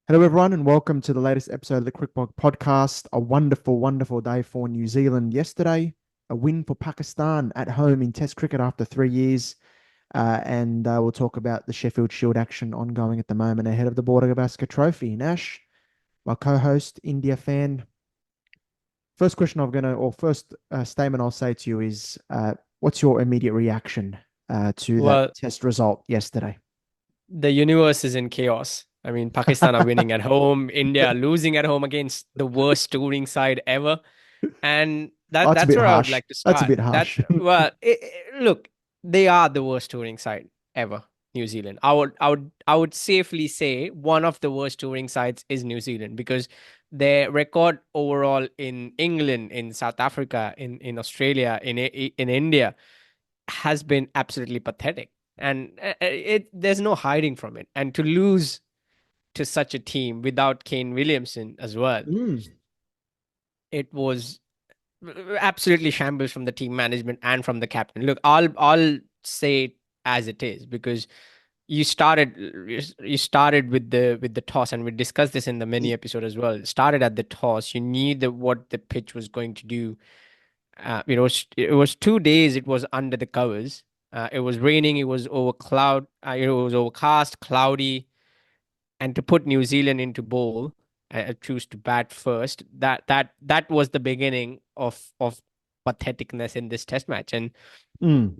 Hello, everyone, and welcome to the latest episode of the CricBlog Podcast. A wonderful, wonderful day for New Zealand yesterday. A win for Pakistan at home in Test cricket after 3 years. And we'll talk about the Sheffield Shield action ongoing at the moment ahead of the Border Gavaskar Trophy. Nash, my co-host, India fan. First question first statement I'll say to you is, what's your immediate reaction to that Well, Test result yesterday? the universe is in chaos. I mean, Pakistan are winning at home, India are losing at home against the worst touring side ever, and Oh, that's a that's bit where I would harsh. like to That's a start. bit harsh. Look, they are the worst touring side ever. New Zealand. I would safely say one of the worst touring sides is New Zealand because their record overall in England, in South Africa, in Australia, in India has been absolutely pathetic, and there's no hiding from it. And to lose to such a team without Kane Williamson as well, Mm. it was absolutely shambles from the team management and from the captain. Look, I'll say it as it is because you started with the toss, and we discussed this in the mini episode as well. Started at the toss. You knew what the pitch was going to do. It was 2 days. It was under the covers. It was raining. It was over cloud. It was overcast, cloudy, and to put New Zealand into bowl, choose to bat first. That was the beginning of patheticness in this Test match. And Mm.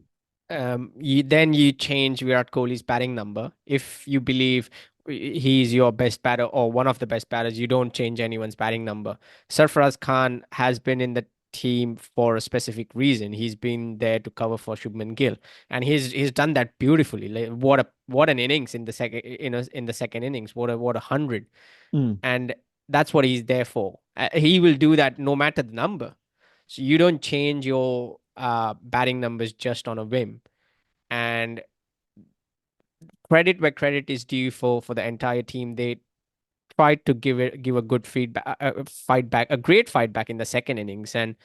then you change Virat Kohli's batting number. If you believe he's your best batter or one of the best batters, you don't change anyone's batting number. Sarfaraz Khan has been in the team for a specific reason. He's been there to cover for Shubman Gill, and he's done that beautifully. Like, what an innings in the second, in the second innings. What a 100, Mm. and that's what he's there for. He will do that no matter the number. So you don't change your batting numbers just on a whim. And credit where credit is due for the entire team. They tried to give a good feedback, fight back, a great fight back in the second innings. And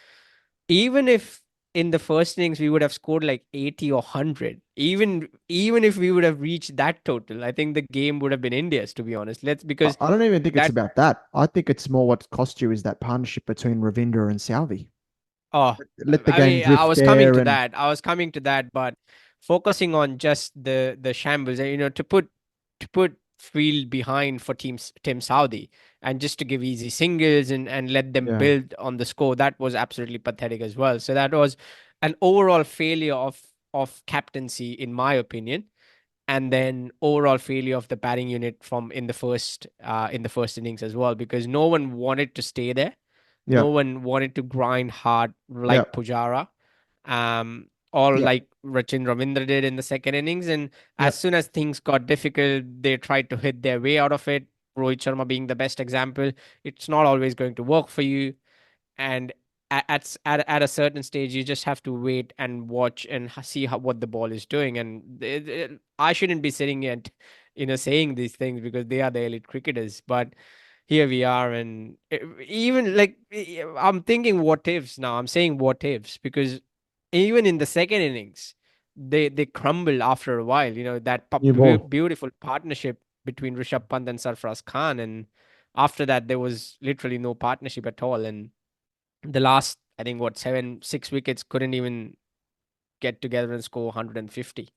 even if in the first innings we would have scored like 80 or 100, even if we would have reached that total, I think the game would have been India's, to be honest. Let's I because I don't even think it's that about that. I think it's more what cost you is that partnership between Ravinder and Salvi. Oh, Let the I game mean, I drift was coming there to and that. I was coming to that, but focusing on just the shambles, to put field behind for Team Saudi, and just to give easy singles and let them yeah, build on the score, that was absolutely pathetic as well. So that was an overall failure of captaincy, in my opinion, and then overall failure of the batting unit from in the first innings as well, because no one wanted to stay there. yeah, No one wanted to grind hard yeah, like Pujara, or yeah, like Rachin Ravindra did in the second innings. And yeah. as soon as things got difficult, they tried to hit their way out of it. Rohit Sharma being the best example. It's not always going to work for you, and at a certain stage you just have to wait and watch and see what the ball is doing. And I shouldn't be sitting and saying these things because they are the elite cricketers, but here we are. And even like, I'm thinking what ifs now. I'm saying what ifs because even in the second innings they crumbled after a while. That New ball. beautiful partnership between Rishabh Pant and Sarfaraz Khan, and after that there was literally no partnership at all. And the last, I think, what, 6 wickets couldn't even get together and score 150.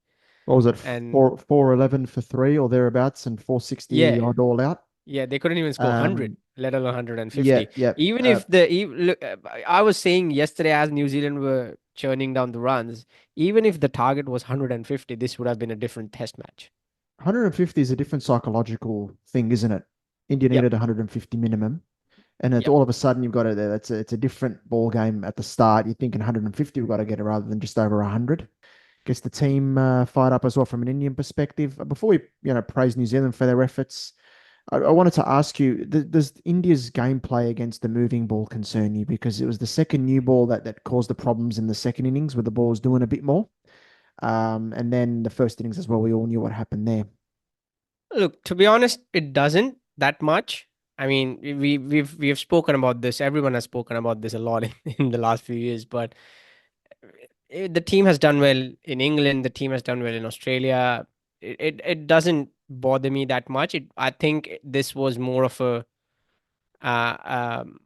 What was it? And 411 for three or thereabouts and 460 yeah, odd all out. yeah, they couldn't even score 100, Um, let alone yeah, 150. yeah. Even if look, I was saying yesterday, as New Zealand were churning down the runs, even if the target was 150, this would have been a different Test match. 150 is a different psychological thing, isn't it? India Yep, needed 150 minimum. And it's yep, all of a sudden you've got it there. It's a different ball game at the start. You're thinking 150, we've got to get it rather than just over 100. Gets the team fired up as well from an Indian perspective. Before we, praise New Zealand for their efforts, I wanted to ask you: does India's gameplay against the moving ball concern you? Because it was the second new ball that caused the problems in the second innings, where the ball was doing a bit more, and then the first innings as well. We all knew what happened there. look, to be honest, it doesn't that much. I mean, we've spoken about this. Everyone has spoken about this a lot in the last few years, but the team has done well in England. The team has done well in Australia. It doesn't bother me that much. I think this was more of a uh, um,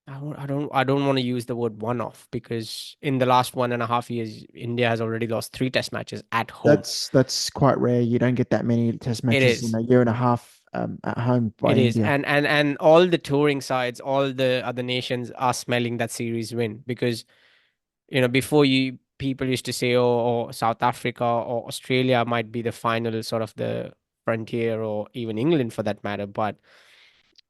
I don't want to use the word one-off, because in the last 1.5 years, India has already lost three test matches at home. That's quite rare. You don't get that many test It matches in is. a year and a half at home by It is. India. And all the touring sides, all the other nations are smelling that series win, because before, you people used to say, oh, South Africa or Australia might be the final sort of the frontier, or even England for that matter. But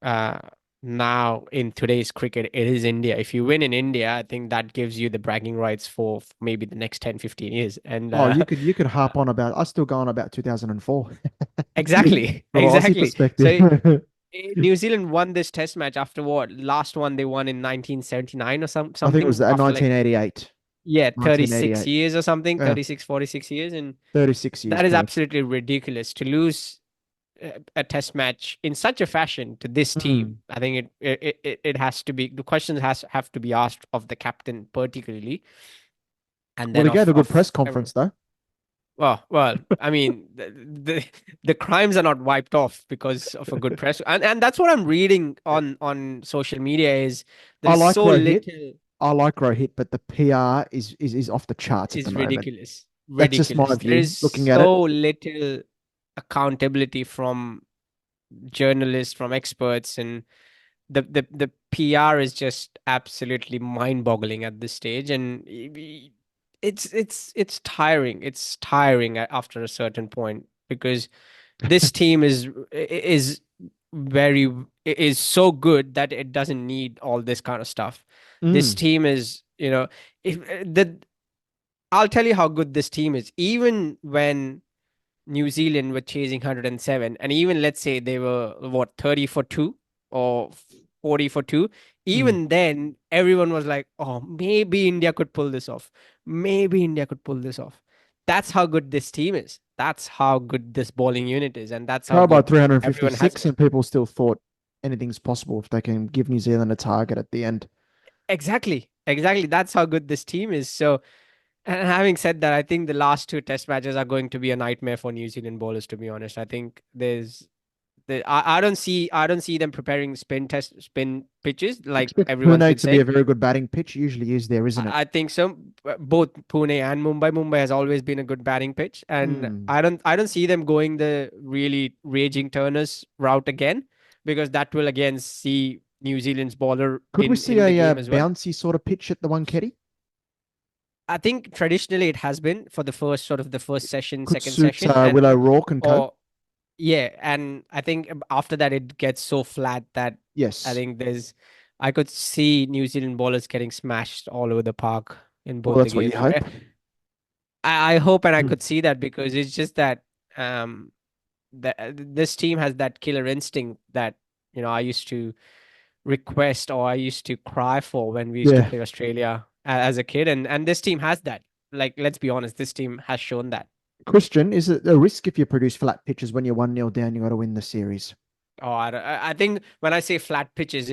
uh, now in today's cricket, it is India. If you win in India, I think that gives you the bragging rights for maybe the next 10, 15 years. And Oh, you could harp on about. I still go on about 2004 exactly, from an Aussie exactly. perspective. So New Zealand won this test match after what? Last one they won in 1979 or I think it was something, after like, 1988. yeah, 36 1988. years or something, Yeah, 36, 46 years. And 36 years, that is correct. absolutely ridiculous to lose a test match in such a fashion to this team. Mm. I think it has to be, the questions have to be asked of the captain particularly, and Well, then he gave a good of press conference everyone. though. Well, I mean, the crimes are not wiped off because of a good press, and that's what I'm reading on social media, is there I is like so Rohit. little. I like Rohit, but the PR is off the charts at the Is moment. ridiculous, That's just my ridiculous. There view is looking at it. so little accountability from journalists, from experts, and the PR is just absolutely mind-boggling at this stage, and it's tiring. It's tiring after a certain point, because this team is very is so good that it doesn't need all this kind of stuff. This Mm, team is, if the I'll tell you how good this team is. Even when New Zealand were chasing 107, and even let's say they were what, 30 for 2 or 40 for 2, mm. even then everyone was like, oh, maybe India could pull this off. Maybe India could pull this off. That's how good this team is. That's how good this bowling unit is, and that's how Charbel good everyone has 356, been. and people still thought anything's possible if they can give New Zealand a target at the end. Exactly. Exactly. That's how good this team is. So, and having said that, I think the last two test matches are going to be a nightmare for New Zealand bowlers, to be honest. I think I don't see them preparing spin pitches like Expect everyone's Pune been to be a saying. very good batting pitch. Usually is there, isn't it? I think so. Both Pune and Mumbai. Mumbai has always been a good batting pitch, and Mm. I don't see them going the really raging turners route again, because that will again see New Zealand's bowler Could we see in the a game as well. bouncy sort of pitch at the one Keddy? I think traditionally it has been for the first sort of the first session, Could second suit session, and Willow Rourke and co. or yeah, and I think after that it gets so flat that I Yes. think I could see New Zealand bowlers getting smashed all over the park in Well, both the that's what you games. hope. I hope and I Mm. could see that, because it's just that um this team has that killer instinct that I used to request, or I used to cry for when we used to Yeah. play Australia as a kid, and this team has that. Like, let's be honest, this team has shown that. Christian, is it a risk if you produce flat pitches when you're 1-0 down, you got to win the series? Oh, I think when I say flat pitches,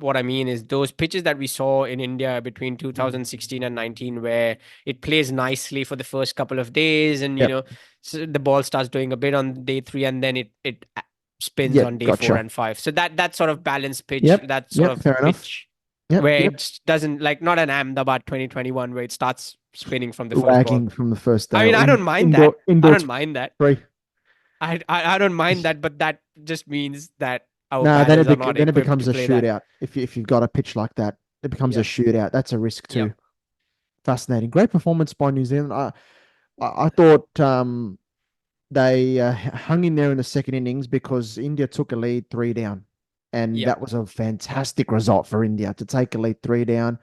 what I mean is those pitches that we saw in India between Mm. 2016 and 19, where it plays nicely for the first couple of days, and Yep. so the ball starts doing a bit on day three, and then it spins Yep. on day four Gotcha. and five. So that sort of balanced pitch, Yep. that sort Yep. of Fair enough. pitch Yep. where Yep. it doesn't, like, not an Ahmedabad 2021 where it starts spinning from the first ball. Ragging from the first I day. mean, I don't mind Indoor that. I indoor don't mind that. 3. I don't mind that, but that just means that our No, batters are not then it equipped becomes to a play that. shootout. If you've got a pitch like that, it becomes a Yep. shootout. That's a risk too. Yep. Fascinating. Great performance by New Zealand. I thought they hung in there in the second innings because India took a lead 3 down, and Yep. that was a fantastic result for India to take a lead 3 down,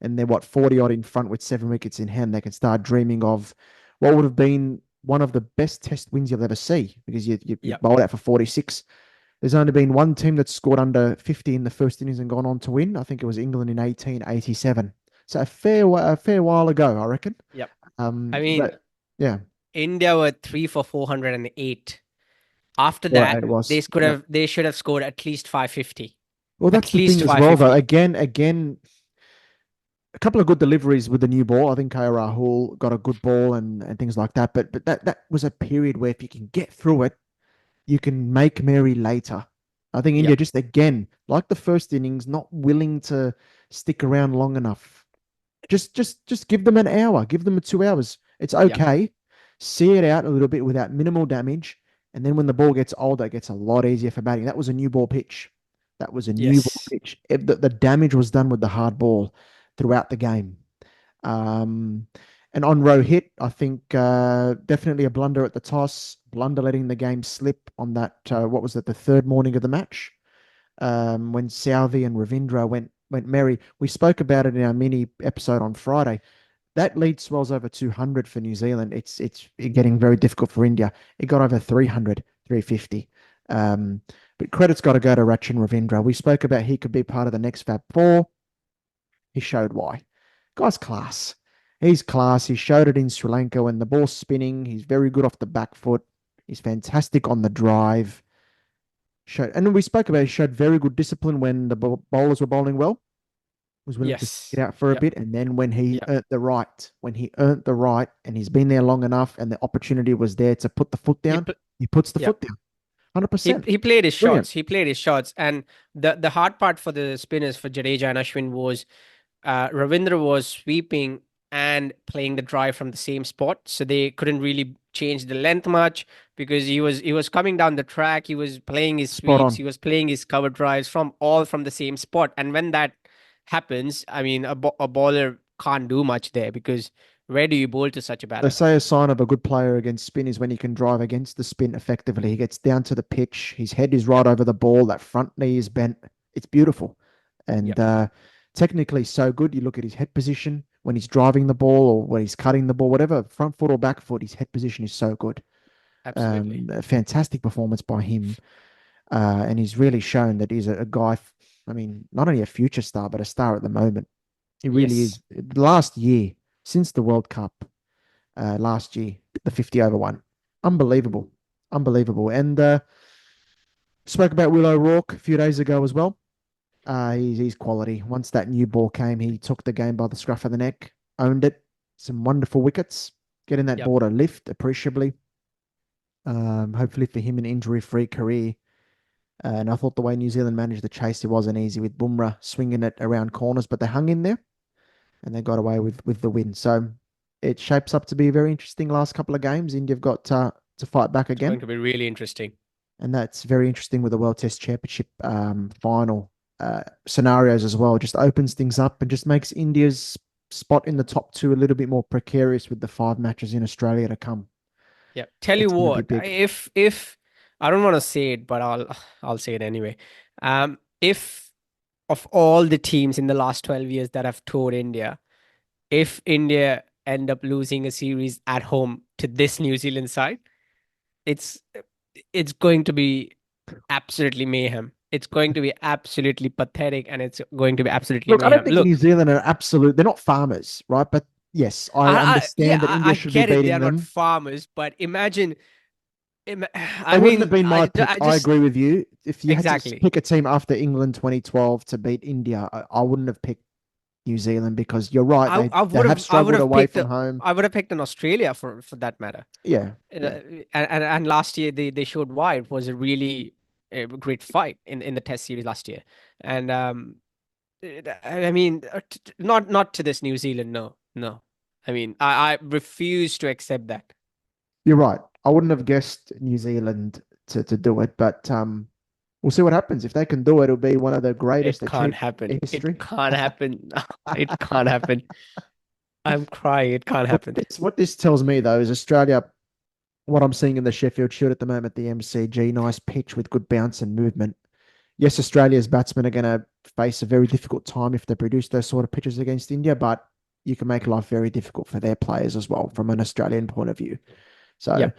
and they're 40 odd in front with 7 wickets in hand. They can start dreaming of what would have been one of the best Test wins you'll ever see, because you Yep. bowled out for 46. There's only been one team that's scored under 50 in the first innings and gone on to win. I think it was England in 1887. So a fair while ago, I reckon. Yep. I mean, But yeah, India were 3 for 408. After well, that, it was. Yep. they should have scored at least 550. Well, that's At the least thing as well, though. 550. Again, a couple of good deliveries with the new ball. I think KR Rahul got a good ball and things like that. But that was a period where if you can get through it, you can make merry later. I think India Yep. just again, like the first innings, not willing to stick around long enough. Just give them an hour, give them 2 hours. It's Yep. okay. See it out a little bit without minimal damage. And then when the ball gets older, it gets a lot easier for batting. That was a new ball pitch. That was a new ball Yes. pitch. The damage was done with the hard ball throughout the game. Um, and on row hit, I think definitely a blunder at the toss, blunder letting the game slip on that. What was it? The third morning of the match, when Southey and Ravindra went merry. We spoke about it in our mini episode on Friday. That lead swells over 200 for New Zealand. It's getting very difficult for India. It got over 300, 350. Um, but credit's got to go to Rachin Ravindra. We spoke about he could be part of the next Fab Four. He showed why. Guy's class. He's class. He showed it in Sri Lanka when the ball's spinning. He's very good off the back foot. He's fantastic on the drive. And we spoke about he showed very good discipline when the bowlers were bowling well. Was willing to Yes. sit out for a Yep. bit, and then Yep. when he earned the right, and he's been there long enough, and the opportunity was there to put the foot He down, pl- he puts the yep. foot down, 100%. He played his Brilliant. shots. He played his shots. And the hard part for the spinners for Jadeja and Ashwin was Ravindra was sweeping and playing the drive from the same spot, so they couldn't really change the length much because he was coming down the track. He was playing his Spot sweeps. on. He was playing his cover drives from the same spot. And when that happens, I mean, a bowler can't do much there because where do you bowl to such a They batter? say a sign of a good player against spin is when he can drive against the spin effectively. He gets down to the pitch, his head is right Yep. over the ball, that front knee is bent. It's beautiful. And Yep. technically so good. You look at his head position when he's driving the ball or when he's cutting the ball, whatever, front foot or back foot, his head position is so good. Absolutely. A fantastic performance by him. And he's really shown that he's a guy, I mean, not only a future star, but a star at the moment. He really is. Yes. Last year, since the World Cup, last year, the 50 over one. Unbelievable. Unbelievable. And spoke about Will O'Rourke a few days ago as well. He's quality. Once that new ball came, he took the game by the scruff of the neck, owned it. Some wonderful wickets, getting that Yep. ball to lift appreciably. Hopefully for him, an injury-free career. And I thought the way New Zealand managed the chase, it wasn't easy with Bumrah swinging it around corners, but they hung in there and they got away with the win. So it shapes up to be a very interesting last couple of games. India have got to fight back It's going again, to be really interesting. and that's very interesting with the World Test Championship final scenarios as well. Just opens things up and just makes India's spot in the top two a little bit more precarious with the 5 matches in Australia to come. Yeah. Tell you It's going to be what, big. if I don't want to say it, but I'll say it anyway. If of all the teams in the last 12 years that have toured India, if India end up losing a series at home to this New Zealand side, it's it's going to be absolutely mayhem. It's going to be absolutely pathetic and it's going to be absolutely Look, I don't mayhem. think New Look, Zealand are absolute. They're not farmers, right? But yes, I yeah, understand that India I should be get it. They beating are not them. farmers, but imagine, It I wouldn't have mean, been my pick. I I just agree with you. If you had to exactly. pick a team after England 2012 to beat India, I wouldn't have picked New Zealand because you're right. They have I would struggled have away picked from home. I would have picked an Australia for that matter. Yeah, Uh, yeah. and last year they showed why it was a really great fight in the Test series last year. And I mean, not to this New Zealand. No, no. I mean, I refuse to accept that. You're right. I wouldn't have guessed New Zealand to do it, but we'll see what happens. If they can do it, it'll be one of the greatest It can't achievements happen. in It history. can't happen. It can't happen. I'm crying. It can't What happen. this tells me though is Australia. What I'm seeing in the Sheffield Shield at the moment, the MCG, nice pitch with good bounce and movement. Yes, Australia's batsmen are going to face a very difficult time if they produce those sort of pitches against India, but you can make life very difficult for their players as well from an Australian point of view. So Yep.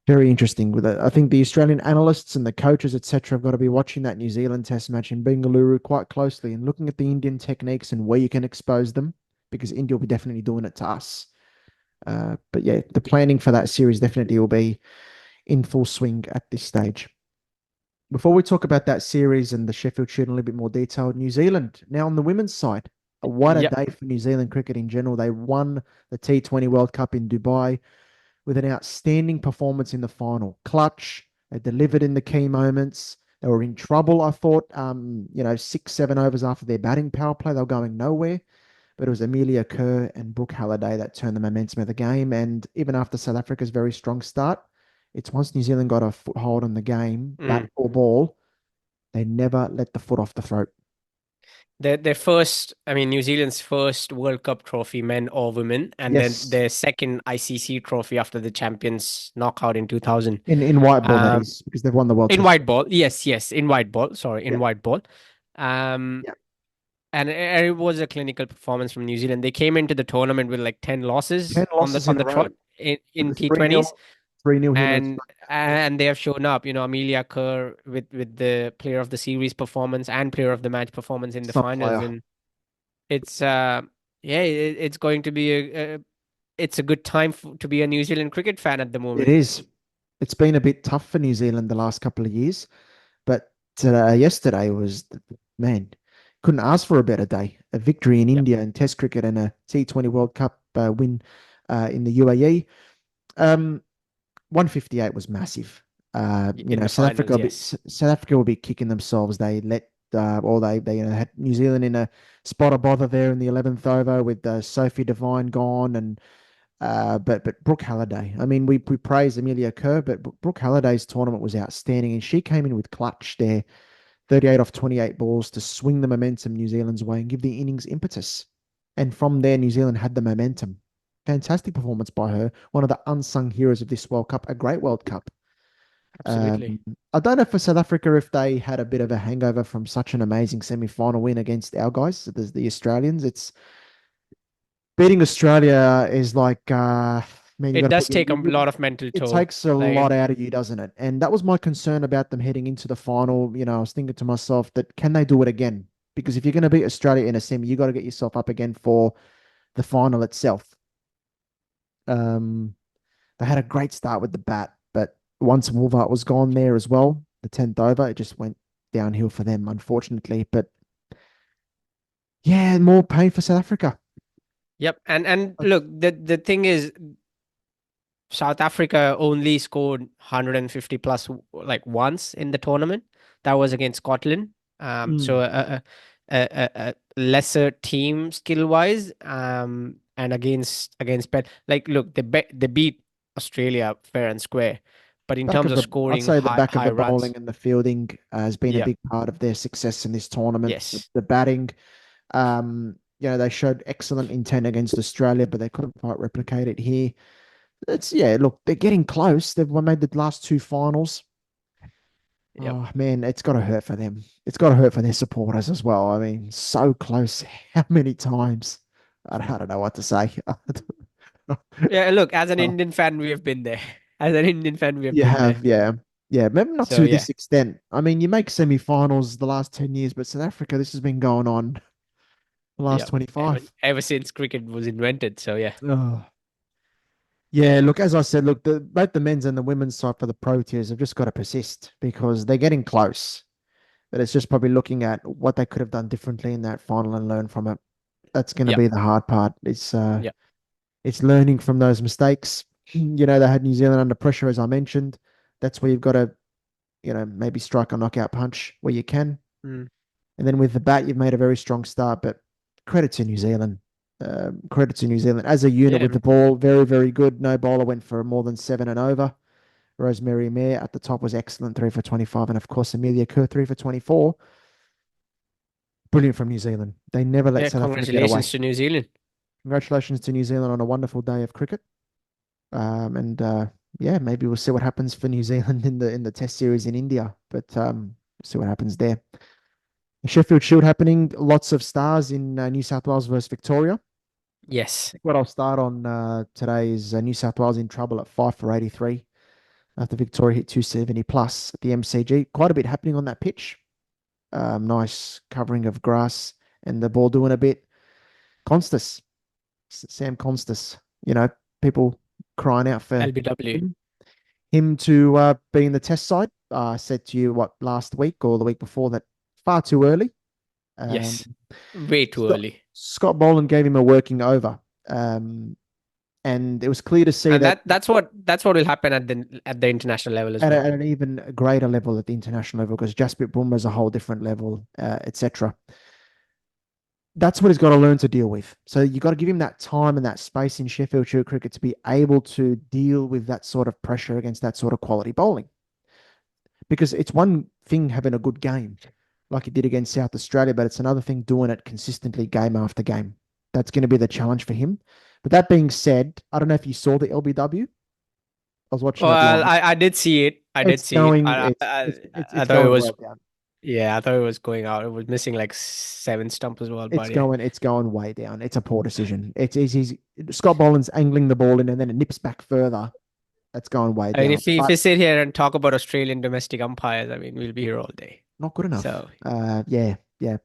very interesting with it. I think the Australian analysts and the coaches, etc., have got to be watching that New Zealand Test match in Bengaluru quite closely and looking at the Indian techniques and where you can expose them because India will be definitely doing it to us. But yeah, the planning for that series definitely will be in full swing at this stage. Before we talk about that series and the Sheffield Shield in a little bit more detail, New Zealand now on the women's side. What a Yep. day for New Zealand cricket in general. They won the T20 World Cup in Dubai with an outstanding performance in the final. Clutch, they delivered in the key moments. They were in trouble, I thought. 6, 7 overs after their batting power play, they were going nowhere. But it was Amelia Kerr and Brooke Halliday that turned the momentum of the game. And even after South Africa's very strong start, it's once New Zealand got a foothold on the game, bat Mm. or ball, they never let the foot off the throat. Their first, I mean, New Zealand's first World Cup trophy, men or women, and then Yes, their second ICC trophy after the champions knockout in 2000. in white ball, that Um, is, because they've won the World in Test. white ball, yes, yes, in white ball. Sorry, Yeah, in white ball. Um, yeah. and it was a clinical performance from New Zealand. They came into the tournament with like 10 10 losses losses on in a the row. trot in It was 3 T20s, nil, 3 nil here in and Australia. and they have shown up. You know, Amelia Kerr with the player of the series performance and player of the match performance in the Some finals, player. and it's yeah, it's going to be it's a good time to be a New Zealand cricket fan at the It moment. is. It's been a bit tough for New Zealand the last couple of years, but yesterday was, man, couldn't ask for a better day. A victory in Yep. India in Test cricket and a T20 World Cup win in the UAE. 158 was massive. In the finals, yes. South Africa will be kicking themselves. They let or they had New Zealand in a spot of bother there in the 11th over with Sophie Devine gone and but Brooke Halliday. I mean, we praise Amelia Kerr, but Brooke Halliday's tournament was outstanding, and she came in with clutch there, 38 off 28 balls to swing the momentum New Zealand's way and give the innings impetus. And from there, New Zealand had the momentum. Fantastic performance by her. One of the unsung heroes of this World Cup, a great World Cup. Absolutely. I don't know for South Africa if they had a bit of a hangover from such an amazing semi-final win against our guys, the Australians. It's beating Australia is like, man, you got It to put does take a lot of mental it toll. takes a Like, lot out of you, doesn't it? And that was my concern about them heading into the final. I was thinking to myself that can they do it again? Because if you're going to beat Australia in a semi, you got to get yourself up again for the final itself. Um, they had a great start with the bat, but once Wolvart was gone there as well, the 10th over, it just went downhill for them, unfortunately. But yeah, more pain for South Africa. yep. And look, the thing is, South Africa only scored 150 plus like once in the tournament. That was against Scotland. So Mm. a lesser team skill wise. And against like look, they beat Australia fair and square, but in terms of I'd scoring say the back of high the runs, bowling and the fielding has been a yeah, big part of their success in this tournament. yes, The batting, they showed excellent intent against Australia, but they couldn't quite replicate it here. Look, they're getting close. They've made the last two finals. yep. Oh man, it's got to hurt for them. It's got to hurt for their supporters as well. I mean, so close. How many times? I don't know what to say. Yeah, look, as an Oh, Indian fan, we have been there. As an Indian fan, we have you been there. have, yeah. Yeah, maybe not So to yeah, this extent. I mean, you make semi-finals the last 10 years, but South Africa, this has been going on the last yeah. Ever 25. ever since cricket was invented. So yeah, Oh. Yeah, look, as I said, look, both the men's and the women's side for the Proteas have just got to persist because they're getting close. But it's just probably looking at what they could have done differently in that final and learn from it. That's going to yeah, be the hard part. yeah, It's learning from those mistakes. They had New Zealand under pressure, as I mentioned. That's where you've got to, maybe strike a knockout punch where you can. mm. And then with the bat, you've made a very strong start. But credit to New Zealand. Credit to New Zealand as a unit Yeah. with the ball. Very, very good. No bowler went for more than 7 and over. Rosemary Mayer at the top was excellent, 3 for 25. And of course, Amelia Kerr, 3 for 24. Brilliant from New Zealand. They never let Yeah, South Africa get congratulations away. to New Zealand. Congratulations to New Zealand on a wonderful day of cricket. And yeah, maybe we'll see what happens for New Zealand in the Test series in India. But we'll see what happens there. Sheffield Shield happening. Lots of stars in New South Wales versus Victoria. Yes. What I'll start on today is New South Wales in trouble at 5 for 83 after Victoria hit 270 plus at the MCG. Quite a bit happening on that pitch. Nice covering of grass and the ball doing a bit. Constas, Sam Constas, people crying out for LBW. him to be in the test side. I said to you, last week or the week before that far too early. Um, Yes. Way too Scott, early. Scott Boland gave him a working over. Um, and it was clear to see And that that's what will happen at the international level as well. at an even greater level at the international level because Jasprit Bumrah is a whole different level, etc. That's what he's got to learn to deal with. So you got to give him that time and that space in Sheffield Shield cricket to be able to deal with that sort of pressure against that sort of quality bowling. Because it's one thing having a good game like he did against South Australia, but it's another thing doing it consistently game after game. That's going to be the challenge for him. But that being said, I don't know if you saw the LBW. I was watching it Well, live. I did see it. I did It's see it. going, I I, I it's thought it going was way down. yeah. I thought it was going out. It was missing like seven stump as well. But yeah. It's going way down. It's a poor decision. He's Scott Boland's angling the ball in and then it nips back further. That's going way I mean, down. if But we sit here and talk about Australian domestic umpires, I mean, we'll be here all day. not good enough. So Yeah,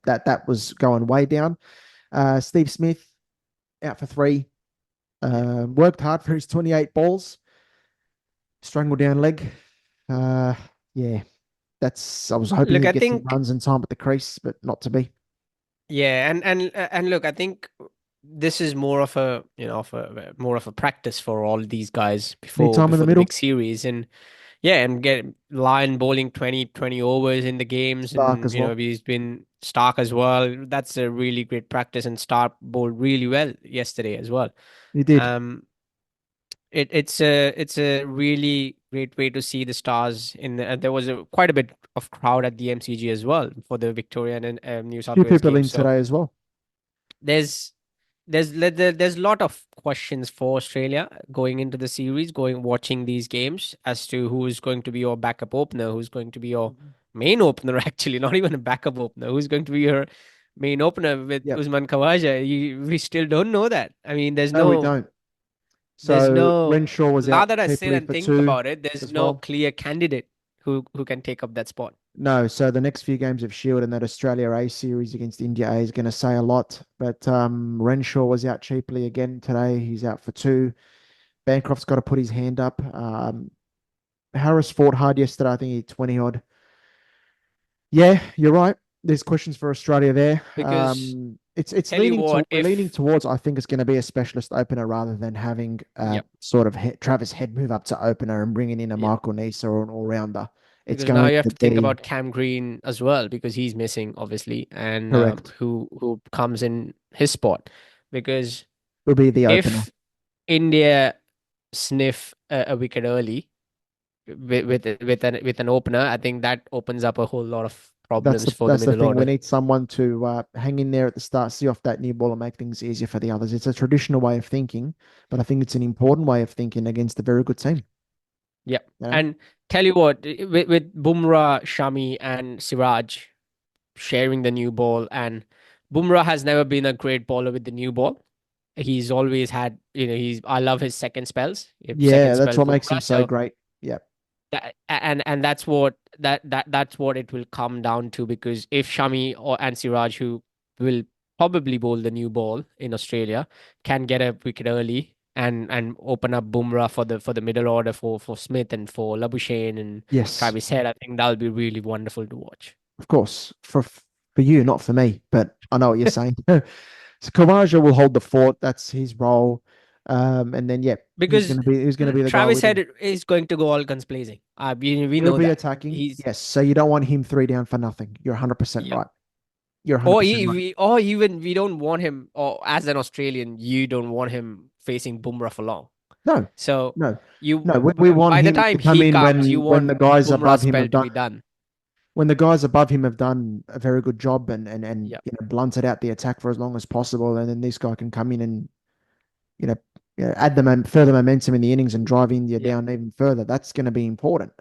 that was going way down. Steve Smith out for three. yeah, Worked hard for his 28 balls. Strangled down leg. Uh, yeah, I was hoping look, he'd I get some think runs and time at the crease, but not to be. yeah, and look, I think this is more of a more of a practice for all these guys Need time in the before the middle. big series, and yeah, and get Lion bowling 20 overs in the games, Stark and as well. he's been Stark as well. That's a really great practice, and Stark bowled really well yesterday as well. He did. Um, it's a really great way to see the stars there was quite a bit of crowd at the MCG as well for the Victorian and New South Few Wales people game. in So today as well. there's there's a lot of questions for Australia going into the series, going watching these games as to who is going to be your backup opener, who's going to be your main opener, actually, not even a backup opener, who's going to be your main opener with Yep. Usman Khawaja. We still don't know that. I mean, No, we don't. there's So no Renshaw was now out that I sit cheaply and for think two about it, there's as no well. clear candidate who can take up that spot. No, so the next few games of Shield and that Australia A series against India A is going to say a lot. But Renshaw was out cheaply again today. He's out for two. Bancroft's got to put his hand up. Harris fought hard yesterday. I think he 20 odd. Yeah, you're right. There's questions for Australia there. Because It's tell you leaning to what, we're leaning if towards. I think it's going to be a specialist opener rather than having yep, sort of Travis Head move up to opener and bringing in a yep. Michael Nisa or an all rounder. It's Because now going you have to to think be about Cam Green as well because he's missing obviously, and correct. who comes in his spot. Because Will be the opener. if India sniff a wicket early with an opener, I think that opens up a whole lot of problems for the That's the middle thing. We order. need someone to hang in there at the start, see off that new ball, and make things easier for the others. It's a traditional way of thinking, but I think it's an important way of thinking against a very good team. Yeah. You know? And tell you what, with Bumrah, Shami, and Siraj sharing the new ball, and Bumrah has never been a great bowler with the new ball. He's always had, I love his second spells, Yeah, second that's spell what makes him Bumrah. so So great. Yeah, and that's what it will come down to because if Shami or and Siraj, who will probably bowl the new ball in Australia, can get a wicket early and open up Bumrah for the middle order for Smith and for Labuschagne and yes, Travis Head, I think that'll be really wonderful to watch. of course. For you, not for me, but I know what you're saying. So Karaja will hold the fort. That's his role. And then yeah, Because he's gonna be the guy Travis with him. Head is going to go all guns blazing. We He'll know be that. attacking. He's Yes. So you don't want him three down for nothing. You're 100% yeah. right. You're 100% right. Or even we don't want him, or as an Australian, you don't want him facing Bumrah for long. No, So no, you no. We want by the him to time come he in comes, you when want the guys above Bumrah's him spell have to done be done. when the guys above him have done a very good job and Yeah, blunted out the attack for as long as possible, and then this guy can come in and you know, add further momentum in the innings and drive India yeah, down even further. That's going to be important.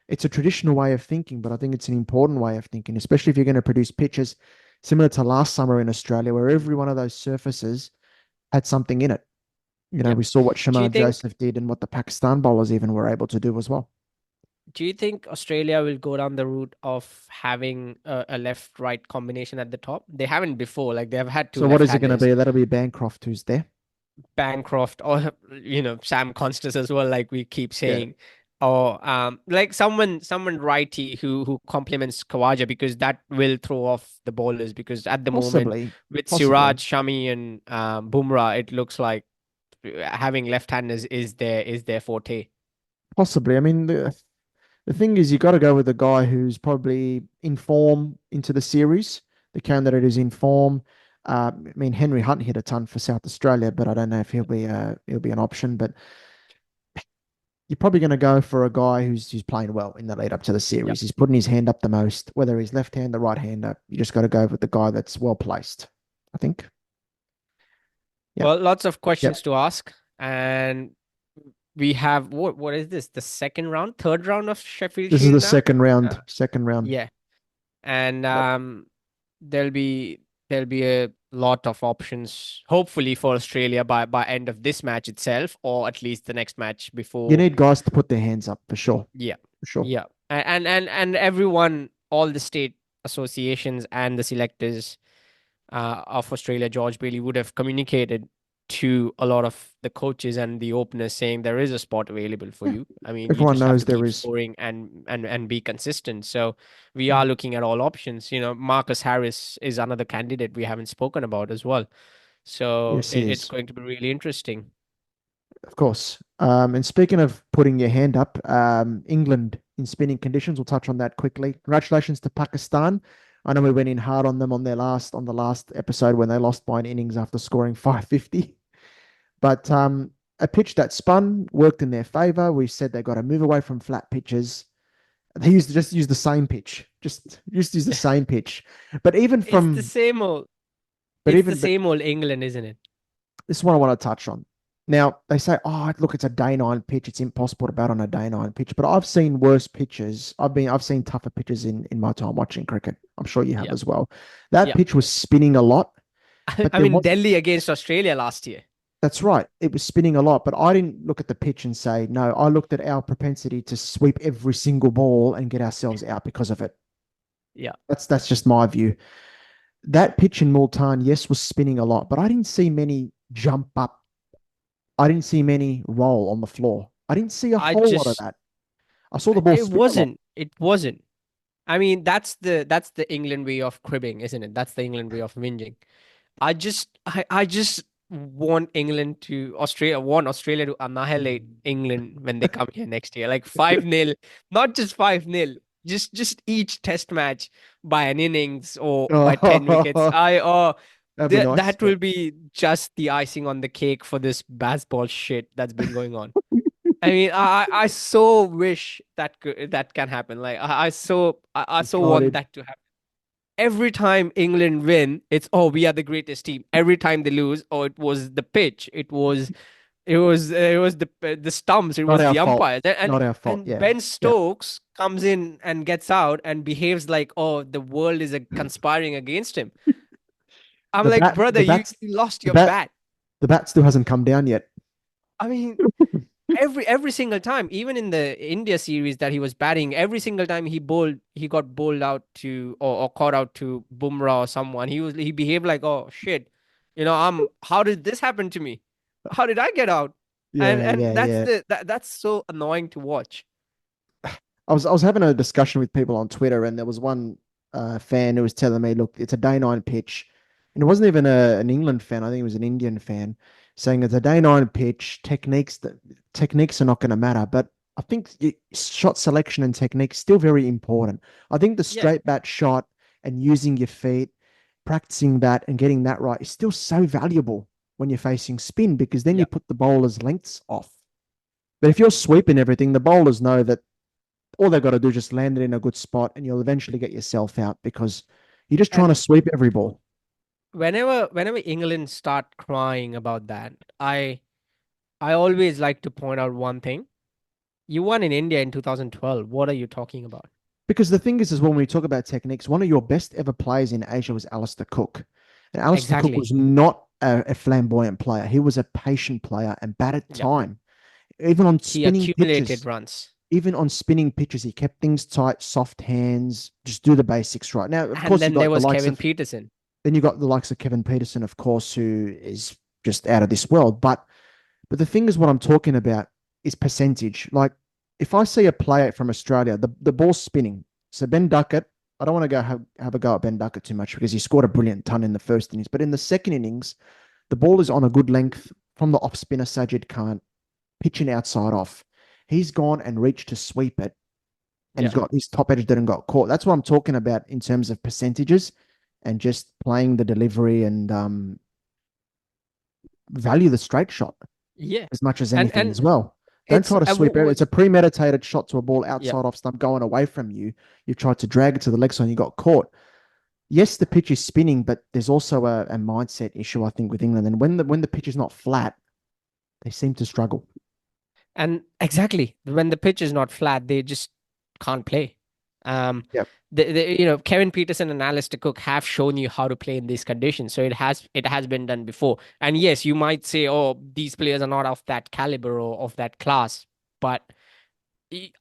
It's a traditional way of thinking, but I think it's an important way of thinking, especially if you're going to produce pitches similar to last summer in Australia, where every one of those surfaces had something in it. yeah. We saw what Do you Shamar think Joseph did and what the Pakistan bowlers even were able to do as well. do you think Australia will go down the route of having a left-right combination at the top? They haven't before. Like they have had two So what is it going to left-handers, be? That'll be Bancroft who's there. Bancroft or Sam Constas as well. Like we keep Yeah. saying. or like someone righty who complements Kawaja, because that will throw off the bowlers, because at the moment Possibly, with possibly, Siraj, Shami, and Bumrah, it looks like having left-handers is their forte. possibly. I mean, the thing is, you got to go with a guy who's probably in form into the series. The candidate is in form. I mean, Henry Hunt hit a ton for South Australia, but I don't know if he'll be an option. But you're probably going to go for a guy who's playing well in the lead up to the Yep. series. He's putting his hand up the most, whether he's left hand or right hander. You just got to go with the guy that's well placed. I think. Yep. Well, lots of Yep. questions to ask, and we have what is this? The second round, third round of Sheffield This is Shield the now? second round. Uh, Second round. yeah, and Yep. there'll be there'll be a lot of options, hopefully for Australia by end of this match itself, or at least the next match You before. need guys to put their hands up for sure. Yeah, For sure. yeah, and everyone, all the state associations and the selectors of Australia, George Bailey, would have communicated to a lot of the coaches and the openers, saying there is a spot available for Yeah. you. I mean, you Everyone just have knows to there keep is. scoring and be consistent. So we Mm. are looking at all options. Marcus Harris is another candidate we haven't spoken about as well. So Yes, he it's is. going to be really interesting. Of course. And speaking of putting your hand up, England in spinning conditions, we'll touch on that quickly. Congratulations to Pakistan. I know we went in hard on them on the last episode when they lost by an innings after scoring 550. But a pitch that spun worked in their favour. We said they got to move away from flat pitches. They just use the same pitch. Just use the same pitch. But even It's the from same old. but It's the even but same old England, isn't it? this is what I want to touch on. Now, they say, oh, look, it's a day nine pitch. It's impossible to bat on a day nine pitch. But I've seen worse pitches. I've seen tougher pitches in my time watching cricket. I'm sure you have Yeah, as well. That yeah. pitch was spinning a lot, but I there mean, was Delhi against Australia last year. that's right. It was spinning a lot, but I didn't look at the pitch and say, no, I looked at our propensity to sweep every single ball and get ourselves out because of it. Yeah. That's just my view. That pitch in Multan, yes, was spinning a lot, but I didn't see many jump up. I didn't see many roll on the floor. I didn't see a I whole lot of just that. I saw the ball It spin a lot. wasn't. It wasn't. I mean, that's the England way of cribbing, isn't it? That's the England way of whinging. I just want Australia to annihilate England when they come here next year. Like 5-0, not just 5-0, just each test match by an innings or by 10 wickets. Oh, that'd be nice. That But will be just the icing on the cake for this baseball shit that's been going on. I mean, I so wish that can happen. Like I I'm so want excited. that to happen. Every time England win, it's, oh, we are the greatest team. Every time they lose, oh, it was the pitch, it was the stumps, it Not was our the fault. umpires, and Not our fault. and Yeah. Ben Yeah. Stokes comes in and gets out and behaves like, oh, the world is conspiring against him. I'm The like, bat, brother, the you bats, lost the your bat, bat. the bat still hasn't come down yet. I mean, every single time, even in the India series that he was batting, every single time he got bowled out to, or caught out to Bumrah or someone, he behaved like, oh shit, how did this happen to me? How did I get out? and Yeah, and yeah, that's yeah. that's so annoying to watch. I was having a discussion with people on Twitter, and there was one fan who was telling me, look, it's a day nine pitch, and it wasn't even an England fan. I think it was an Indian fan saying it's a day nine pitch. Techniques are not going to matter, but I think shot selection and technique still very important. I think the Yeah, straight bat shot and using your feet, practicing that and getting that right is still so valuable when you're facing spin because then you yeah. put the bowler's lengths off. But if you're sweeping everything, the bowlers know that all they've got to do is just land it in a good spot and you'll eventually get yourself out because you're just trying to And sweep every ball. whenever England start crying about that, I always like to point out one thing. You won in India in 2012. What are you talking about? Because the thing is when we talk about techniques, one of your best ever players in Asia was Alistair Cook. And Alistair Cook Exactly. was not a flamboyant player. He was a patient player and batted Yeah. time. Even on He spinning accumulated pitches, runs. even on spinning pitches, he kept things tight, soft hands, just do the basics right. Now, of And course, you then there got the was likes Kevin of Peterson. then you got the likes of Kevin Peterson, of course, who is just out of this world. But the thing is, what I'm talking about is percentage. Like if I see a player from Australia, the ball's spinning. So Ben Duckett, I don't want to go have a go at Ben Duckett too much because he scored a brilliant ton in the first innings. But in the second innings, the ball is on a good length from the off spinner Sajid Khan, pitching outside off. He's gone and reached to sweep it, and Yeah. he's got his top edge didn't got caught. That's what I'm talking about in terms of percentages and just playing the delivery and value the straight shot Yeah. as much as anything And as well. Don't it's try to sweep it. It's a premeditated shot to a ball yeah. outside off stump going away from you. You've tried to drag it to the leg side and you got caught. Yes, the pitch is spinning, but there's also a mindset issue, I think, with England. And when the pitch is not flat, they seem to struggle. And exactly, when the pitch is not flat, they just can't play. Um, Yep. Kevin Peterson and Alistair Cook have shown you how to play in these conditions, so it has been done before. And yes, you might say, "Oh, these players are not of that caliber or of that class," but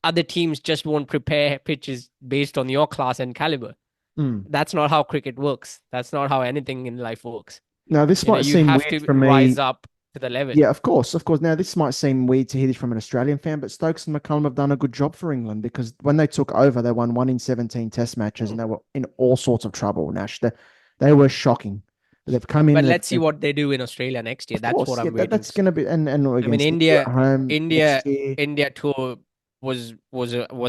other teams just won't prepare pitches based on your class and caliber. Mm. That's not how cricket works. That's not how anything in life works. Now, this might You seem have weird to for rise me. up to the level. Yeah, of course, of course. Now, this might seem weird to hear this from an Australian fan, but Stokes and McCullum have done a good job for England because when they took over, they won 1 in 17 Test matches and they were in all sorts of trouble. Nash, they were shocking. They've come in. But let's see what they do in Australia next year. Of That's course, what yeah, I'm waiting that's to going see. to be and I mean, against India at home next India, year. India tour was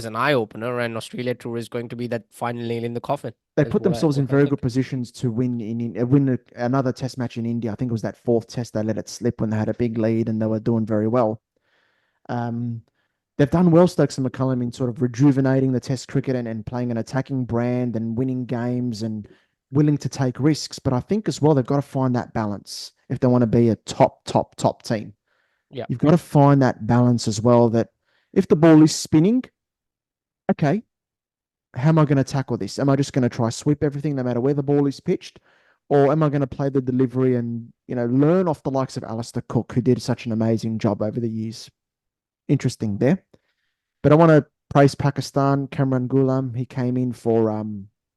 an eye opener, and Australia tour is going to be that final nail in the coffin. They Is put themselves in what I very good think. positions to win another Test match in India. I think it was that fourth Test they let it slip when they had a big lead and they were doing very well. Um, they've done well, Stokes and McCullum, in sort of rejuvenating the Test cricket and playing an attacking brand and winning games and willing to take risks. But I think as well they've got to find that balance if they want to be a top team. Yeah, You've got to find that balance as well. That if the ball is spinning, okay, how am I going to tackle this? Am I just going to try sweep everything no matter where the ball is pitched? Or am I going to play the delivery and, learn off the likes of Alistair Cook, who did such an amazing job over the years? Interesting there. But I want to praise Pakistan, Kamran Ghulam. He came in for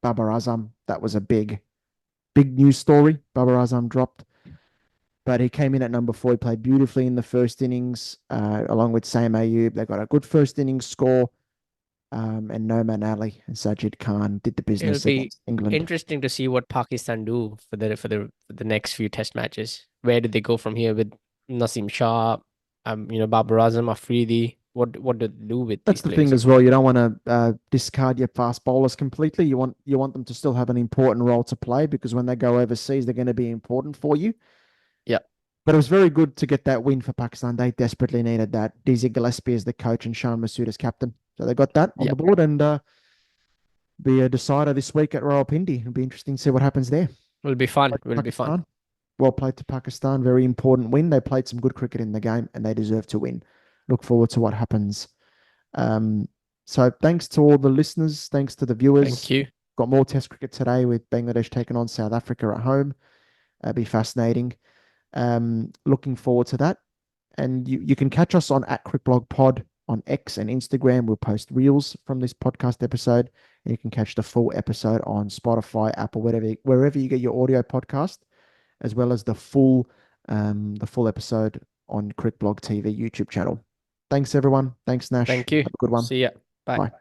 Babar Azam. That was a big news story. Babar Azam dropped, but he came in at number 4. He played beautifully in the first innings, along with Sam Ayub. They got a good first innings score. And Noman Ali and Sajid Khan did the it'll business be against England. interesting to see what Pakistan do for the next few Test matches. Where did they go from here with Naseem Shah, Babar Azam, Afridi? What do they do with That's these the thing players? as well. You don't want to discard your fast bowlers completely. You want them to still have an important role to play because when they go overseas, they're going to be important for you. Yeah, But it was very good to get that win for Pakistan. They desperately needed that. Dizzy Gillespie as the coach and Shan Masood as captain. So they got that on yeah, the board and be a decider this week at Rawalpindi. It'll be interesting to see what happens there. will be fun. Will be fun. Pakistan. Well played to Pakistan. Very important win. They played some good cricket in the game and they deserve to win. Look forward to what happens. So thanks to all the listeners. Thanks to the viewers. Thank you. Got more Test cricket today with Bangladesh taking on South Africa at home. It'll be fascinating. Looking forward to that. And you can catch us on @CricBlog Pod on X and Instagram. We'll post reels from this podcast episode. And you can catch the full episode on Spotify, Apple, wherever you get your audio podcast, as well as the full episode on CricBlog TV YouTube channel. Thanks everyone. Thanks Nash. Thank you. Have a good one. See ya. Bye. Bye.